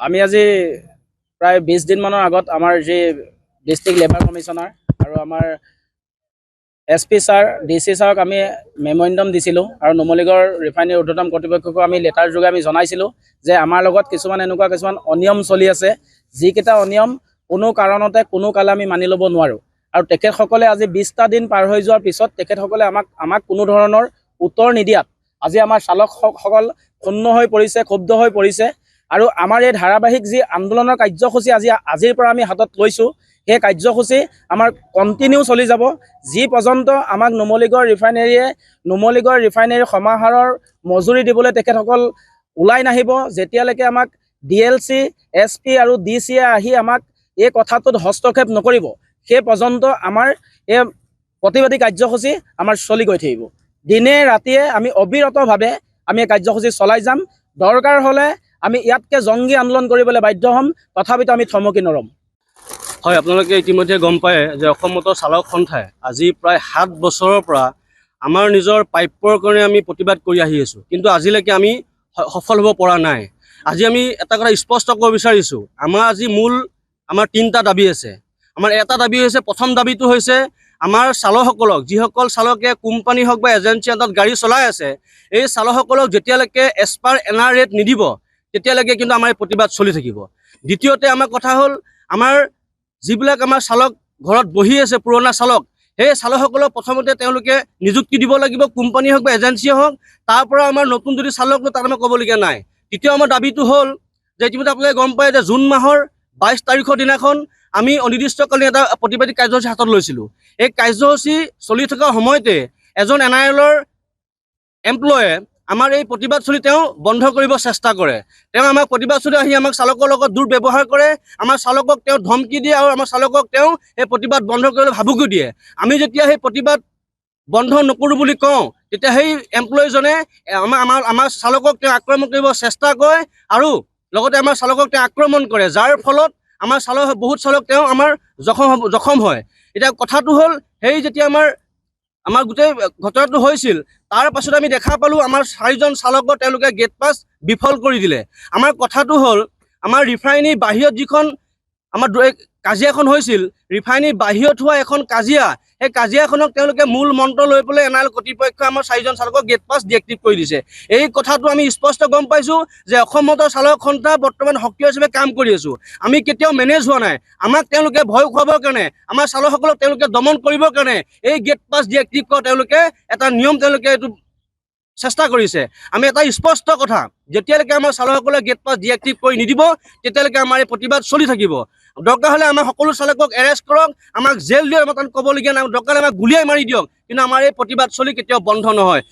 আমি আজি প্ৰায় 20 দিনমানৰ আগত আমাৰ যি ডিষ্ট্ৰিক্ট লেবাৰ কমিশ্যনাৰ আৰু আমাৰ SP ছাৰ DC ছাৰক আমি মেমৰেণ্ডাম দিছিলোঁ আৰু নুমলীগড় ৰিফাইনেৰী ঊৰ্ধ্বতম কৰ্তৃপক্ষকো আমি লেটাৰ যোগে আমি জনাইছিলোঁ যে আমাৰ লগত কিছুমান অনিয়ম চলি আছে, যিকেইটা অনিয়ম কোনো কাৰণতে কোনো কালে আমি মানি ল'ব নোৱাৰোঁ। আৰু তেখেতসকলে আজি 20টা দিন পাৰ হৈ যোৱাৰ পিছত তেখেতসকলে আমাক কোনো ধৰণৰ উত্তৰ নিদিয়াত আজি আমাৰ চালকসকল ক্ষুণ্ণ হৈ পৰিছে, ক্ষুব্ধ হৈ পৰিছে। আৰু আমাৰ এই ধাৰাবাহিক যি আন্দোলনৰ কাৰ্যসূচী আজিৰ পৰা আমি হাতত লৈছোঁ, সেই কাৰ্যসূচী আমাৰ কণ্টিনিউ চলি যাব, যি পৰ্যন্ত আমাক নুমলীগড় ৰিফাইনেৰীৰ সমাহাৰৰ মজুৰি দিবলৈ তেখেতসকল ওলাই নাহিব, যেতিয়ালৈকে আমাক DLC, SP আৰু DC আহি আমাক এই কথাটোত হস্তক্ষেপ নকৰিব, সেই পৰ্যন্ত আমাৰ এই প্ৰতিবাদী কাৰ্যসূচী আমাৰ চলি গৈ থাকিব। দিনে ৰাতিয়ে আমি অবিৰতভাৱে আমি এই কাৰ্যসূচী চলাই যাম। দৰকাৰ হ'লে আমি ইয়াতকৈ জংগী আন্দোলন কৰিবলৈ বাধ্য হ'ম, তথাপিতো আমি থমকি নৰম। হয়, আপোনালোকে ইতিমধ্যে গম পায় যে অসম মটৰ চালক সন্থাই আজি প্ৰায় 7 বছৰৰ পৰা আমাৰ নিজৰ প্ৰাপ্যৰ কাৰণে আমি প্ৰতিবাদ কৰি আহি আছোঁ, কিন্তু আজিলৈকে আমি সফল হ'ব পৰা নাই। আজি আমি এটা কথা স্পষ্ট কৰিব বিচাৰিছোঁ, আমাৰ 3টা দাবী আছে। আমাৰ এটা দাবী হৈছে, প্ৰথম দাবীটো হৈছে আমাৰ চালকসকলক, যিসকল চালকে কোম্পানী হওক বা এজেঞ্চি আণ্ডাৰত গাড়ী চলাই আছে, এই চালকসকলক যেতিয়ালৈকে এজ পাৰ NR ৰেট নিদিব তেতিয়ালৈকে কিন্তু আমাৰ প্ৰতিবাদ চলি থাকিব। দ্বিতীয়তে আমাৰ কথা হ'ল, আমাৰ যিবিলাক আমাৰ চালক ঘৰত বহি আছে পুৰণা চালক, সেই চালকসকলক প্ৰথমতে তেওঁলোকে নিযুক্তি দিব লাগিব, কোম্পানী হওক বা এজেঞ্চিয়ে হওক, তাৰ পৰা আমাৰ নতুন যদি চালক তাত আমাৰ ক'বলগীয়া নাই। তৃতীয় আমাৰ দাবীটো হ'ল যে ইতিমধ্যে আপোনালোকে গম পায় যে জুন মাহৰ 22 তাৰিখৰ দিনাখন আমি অনিৰ্দিষ্টকালীন এটা প্ৰতিবাদী কাৰ্যসূচী হাতত লৈছিলোঁ। এই কাৰ্যসূচী চলি থকাৰ সময়তে এজন NIL-ৰ এমপ্লয়ে আমাৰ এই প্ৰতিবাদস্থলী তেওঁ বন্ধ কৰিব চেষ্টা কৰে। তেওঁ আমাৰ প্ৰতিবাদস্থলী আহি আমাক চালকৰ লগত দুৰ্ব্যৱহাৰ কৰে, আমাৰ চালকক তেওঁ ধমকি দিয়ে আৰু আমাৰ চালকক তেওঁ এই প্ৰতিবাদ বন্ধ কৰিবলৈ ভাবুকি দিয়ে। আমি যেতিয়া সেই প্ৰতিবাদ বন্ধ নকৰোঁ বুলি কওঁ, তেতিয়া সেই এমপ্লয়ীজনে আমাৰ চালকক তেওঁ আক্ৰমণ কৰিব চেষ্টা কৰে আৰু লগতে আমাৰ চালকক তেওঁ আক্ৰমণ কৰে, যাৰ ফলত আমাৰ বহুত চালক তেওঁ আমাৰ জখম হয়। এতিয়া কথাটো হ'ল, সেই যেতিয়া আমাৰ গোটেই ঘটনাটো হৈছিল, তাৰ পাছত আমি দেখা পালোঁ আমাৰ 4জন চালকৰ তেওঁলোকে গেট পাছ বিফল কৰি দিলে। আমাৰ কথাটো হ'ল, আমাৰ ৰিফাইনেৰী বাহিৰত যিখন আমাৰ কাজিয়াখন হৈছিল, ৰিফাইনেৰী বাহিৰত হোৱা এখন কাজিয়া, সেই কাজিয়াখনক তেওঁলোকে মূল মন্ত্ৰ লৈ পেলাই NIL কৰ্তৃপক্ষই আমাৰ 4জন চালকক গেট পাছ ডিএক্টিভ কৰি দিছে। এই কথাটো আমি স্পষ্ট গম পাইছোঁ যে অসম মটৰ চালক সন্থা বৰ্তমান সক্ৰিয় হিচাপে কাম কৰি আছোঁ। আমি কেতিয়াও মেনেজ হোৱা নাই। আমাক তেওঁলোকে ভয় খুৱাবৰ কাৰণে, আমাৰ চালকসকলক তেওঁলোকে দমন কৰিবৰ কাৰণে এই গেট পাছ ডিএক্টিভ কৰা তেওঁলোকে এটা নিয়ম তেওঁলোকে এইটো চেষ্টা কৰিছে। আমি এটা স্পষ্ট কথা, যেতিয়ালৈকে আমাৰ চালকসকলে গেট পাছ ডিএক্টিভ কৰি নিদিব তেতিয়ালৈকে আমাৰ এই প্ৰতিবাদ চলি থাকিব। দৰকাৰ হ'লে আমাৰ সকলো চালকক এৰেষ্ট কৰক, আমাক জেল দিয়ক, আমাৰ তাত ক'বলগীয়া নাই, দৰকাৰ হ'লে আমাক গুলিয়াই মাৰি দিয়ক, কিন্তু আমাৰ এই প্ৰতিবাদ চলি কেতিয়াও বন্ধ নহয়।